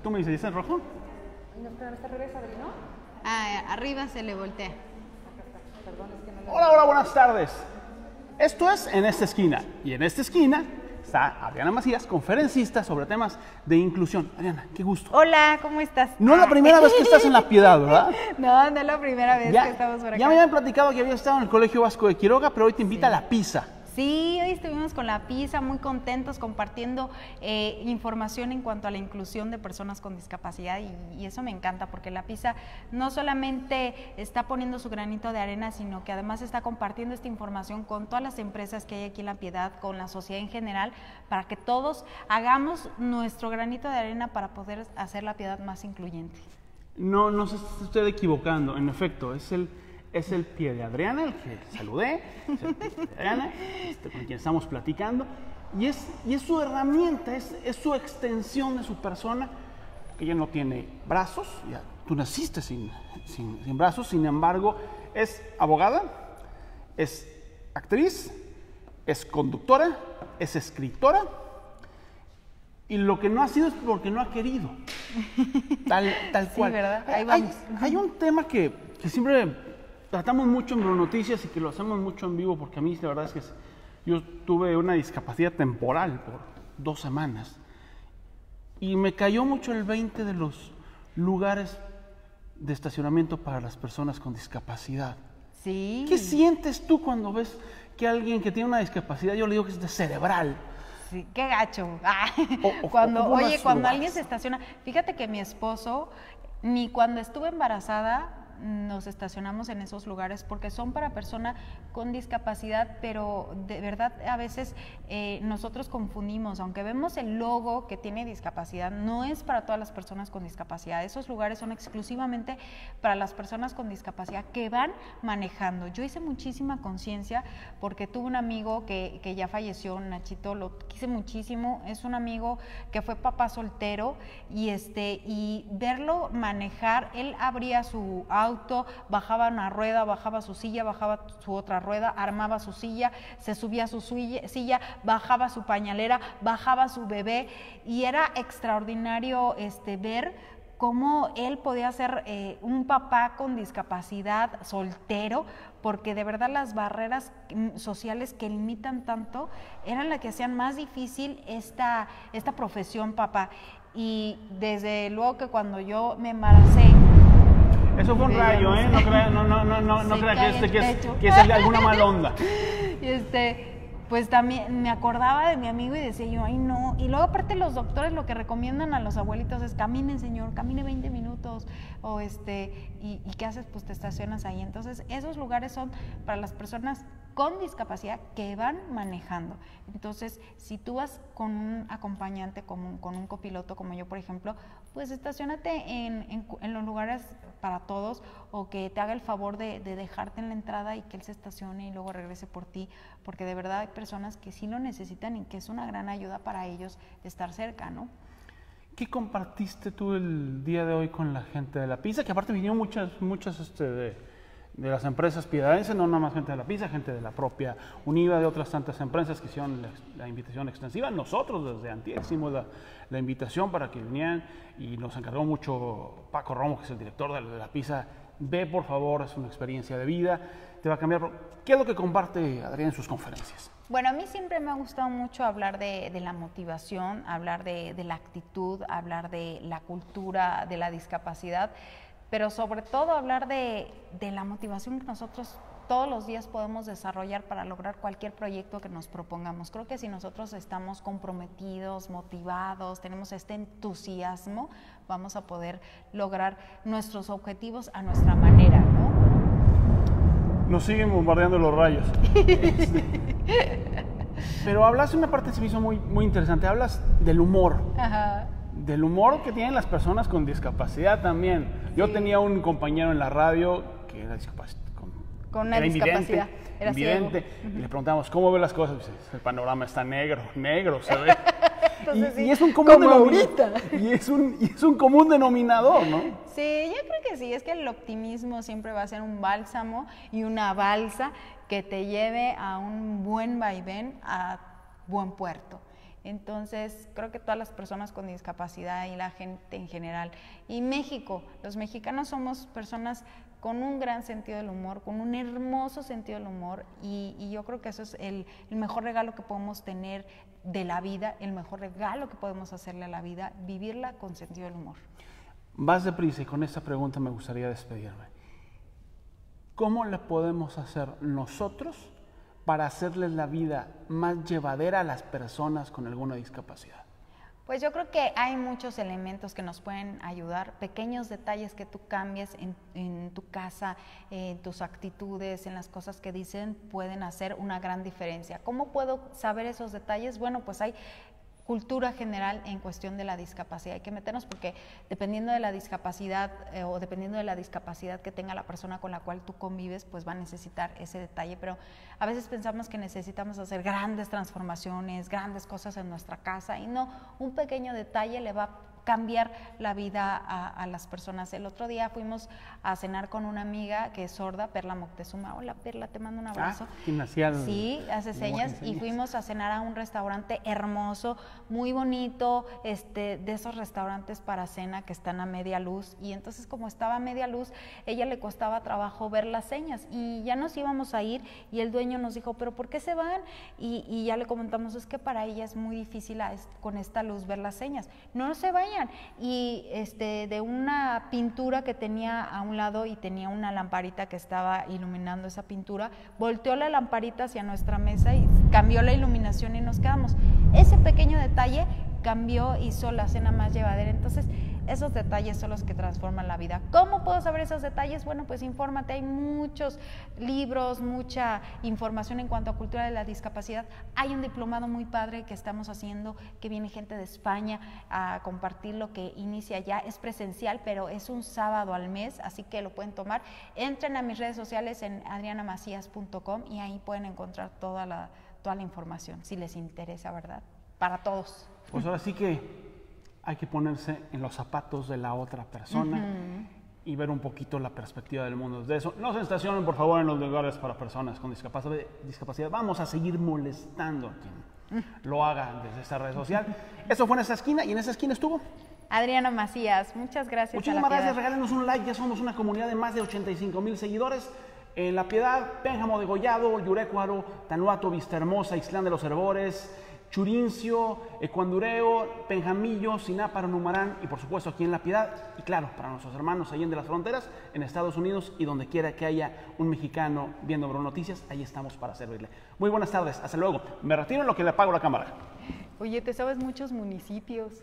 Tú me dices, ¿está en rojo? No, pero se regresa, ¿no? Ah, arriba se le voltea. Perdón, es que no lo... Hola, hola, buenas tardes. Esto es En Esta Esquina. Y en esta esquina está Adriana Macías, conferencista sobre temas de inclusión. Adriana, qué gusto. Hola, ¿cómo estás? No es la primera vez que estás en La Piedad, ¿verdad? No, no es la primera vez que estamos por acá. Ya me habían platicado que había estado en el Colegio Vasco de Quiroga, pero hoy te invita a la PISA. Sí, hoy estuvimos con la PISA, muy contentos, compartiendo información en cuanto a la inclusión de personas con discapacidad y eso me encanta porque la PISA no solamente está poniendo su granito de arena, sino que además está compartiendo esta información con todas las empresas que hay aquí en La Piedad, con la sociedad en general, para que todos hagamos nuestro granito de arena para poder hacer La Piedad más incluyente. No se está usted equivocando, en efecto, es el pie de Adriana, el que saludé, es el pie de Adriana, con quien estamos platicando, y es su herramienta, es su extensión de su persona, que ella no tiene brazos, ya, tú naciste sin brazos, sin embargo, es abogada, es actriz, es conductora, es escritora, y lo que no ha sido es porque no ha querido, tal cual. Sí, ¿verdad? Ahí vamos. Hay un tema que siempre tratamos mucho en Noticias y que lo hacemos mucho en vivo, porque a mí la verdad es que yo tuve una discapacidad temporal por 2 semanas y me cayó mucho el 20 de los lugares de estacionamiento para las personas con discapacidad. Sí. ¿Qué sientes tú cuando ves que alguien que tiene una discapacidad, yo le digo que es de cerebral? Sí, qué gacho. Cuando Alguien se estaciona, fíjate que mi esposo, ni cuando estuve embarazada, nos estacionamos en esos lugares porque son para persona con discapacidad, pero de verdad a veces nosotros confundimos, aunque vemos el logo que tiene discapacidad, no es para todas las personas con discapacidad, esos lugares son exclusivamente para las personas con discapacidad que van manejando. Yo hice muchísima conciencia porque tuve un amigo que ya falleció, Nachito, lo quise muchísimo, es un amigo que fue papá soltero y verlo manejar, él abría su auto, bajaba una rueda, bajaba su silla, bajaba su otra rueda, armaba su silla, se subía a su silla, bajaba su pañalera, bajaba su bebé y era extraordinario ver cómo él podía ser un papá con discapacidad soltero, porque de verdad las barreras sociales que limitan tanto eran las que hacían más difícil esta profesión, papá. Y desde luego que cuando yo me embaracé, eso fue un rayo, ¿eh? No crea que es alguna mala onda. Pues también me acordaba de mi amigo y decía yo, ay no. Y luego aparte los doctores lo que recomiendan a los abuelitos es caminen, señor, camine 20 minutos. O ¿y qué haces? Pues te estacionas ahí. Entonces esos lugares son para las personas con discapacidad que van manejando. Entonces, si tú vas con un acompañante, con un copiloto como yo, por ejemplo, pues estacionate en los lugares para todos, o que te haga el favor de dejarte en la entrada y que él se estacione y luego regrese por ti, porque de verdad hay personas que sí lo necesitan y que es una gran ayuda para ellos estar cerca, ¿no? ¿Qué compartiste tú el día de hoy con la gente de la PISA? Que aparte vinieron muchas de las empresas piedadenses, no nada más gente de la PISA, gente de la propia Univa, de otras tantas empresas que hicieron la invitación extensiva. Nosotros desde antier hicimos la invitación para que vinieran y nos encargó mucho Paco Romo, que es el director de la PISA. Ve, por favor, es una experiencia de vida, te va a cambiar. ¿Qué es lo que comparte Adrián en sus conferencias? Bueno, a mí siempre me ha gustado mucho hablar de la motivación, hablar de la actitud, hablar de la cultura, de la discapacidad, pero sobre todo hablar de la motivación que nosotros todos los días podemos desarrollar para lograr cualquier proyecto que nos propongamos. Creo que si nosotros estamos comprometidos, motivados, tenemos este entusiasmo, vamos a poder lograr nuestros objetivos a nuestra manera, ¿no? Nos siguen bombardeando los rayos. Pero hablas de una parte que se me hizo muy, muy interesante, hablas del humor. Ajá. Del humor que tienen las personas con discapacidad también. Yo tenía un compañero en la radio que era con una discapacidad. Era invidente. Y le preguntamos, ¿cómo ve las cosas? Pues, el panorama está negro, se ve. Entonces, y es un común ahorita. Y es un común denominador, ¿no? Sí, yo creo que sí, es que el optimismo siempre va a ser un bálsamo y una balsa que te lleve a un buen vaivén, a buen puerto. Entonces, creo que todas las personas con discapacidad y la gente en general, y México, los mexicanos somos personas con un gran sentido del humor, con un hermoso sentido del humor, y yo creo que eso es el mejor regalo que podemos tener de la vida, el mejor regalo que podemos hacerle a la vida, vivirla con sentido del humor. Vas deprisa y con esta pregunta me gustaría despedirme. ¿Cómo le podemos hacer nosotros para hacerles la vida más llevadera a las personas con alguna discapacidad? Pues yo creo que hay muchos elementos que nos pueden ayudar, pequeños detalles que tú cambies en tu casa, en tus actitudes, en las cosas que dicen, pueden hacer una gran diferencia. ¿Cómo puedo saber esos detalles? Bueno, pues hay cultura general en cuestión de la discapacidad. Hay que meternos porque dependiendo de la discapacidad o dependiendo de la discapacidad que tenga la persona con la cual tú convives, pues va a necesitar ese detalle. Pero a veces pensamos que necesitamos hacer grandes transformaciones, grandes cosas en nuestra casa y no, un pequeño detalle le va a cambiar la vida a las personas. El otro día fuimos a cenar con una amiga que es sorda, Perla Moctezuma. Hola Perla, te mando un abrazo. ¿Quién hacía? Sí, hace señas y fuimos a cenar a un restaurante hermoso, muy bonito, de esos restaurantes para cena que están a media luz, y entonces como estaba a media luz, ella le costaba trabajo ver las señas y ya nos íbamos a ir y el dueño nos dijo, ¿pero por qué se van? Y ya le comentamos, es que para ella es muy difícil con esta luz ver las señas. No se vayan. Y de una pintura que tenía a un lado y tenía una lamparita que estaba iluminando esa pintura, volteó la lamparita hacia nuestra mesa y cambió la iluminación y nos quedamos. Ese pequeño detalle cambió, hizo la cena más llevadera. Entonces, esos detalles son los que transforman la vida. ¿Cómo puedo saber esos detalles? Bueno, pues infórmate, hay muchos libros, mucha información en cuanto a cultura de la discapacidad. Hay un diplomado muy padre que estamos haciendo, que viene gente de España a compartir lo que inicia ya. Es presencial, pero es un sábado al mes, así que lo pueden tomar. Entren a mis redes sociales en adrianamacias.com y ahí pueden encontrar toda la información, si les interesa, ¿verdad? Para todos. Pues ahora sí que hay que ponerse en los zapatos de la otra persona y ver un poquito la perspectiva del mundo de eso. No se estacionen, por favor, en los lugares para personas con discapacidad. Vamos a seguir molestando a quien lo haga desde esta red social. Eso fue en esa esquina, y en esa esquina estuvo Adriana Macías. Muchas gracias. Muchísimas gracias. Regálenos un like. Ya somos una comunidad de más de 85,000 seguidores. En La Piedad, Pénjamo, Degollado, Yurecuaro, Tanuato, Vistahermosa, Ixtlán de los Herbores, Churincio, Ecuandureo, Penjamillo, Sináparo, Numarán y por supuesto aquí en La Piedad, y claro, para nuestros hermanos allá en de las fronteras, en Estados Unidos, y donde quiera que haya un mexicano viendo Bro Noticias, ahí estamos para servirle. Muy buenas tardes, hasta luego. Me retiro en lo que le apago la cámara. Oye, ¿te sabes muchos municipios?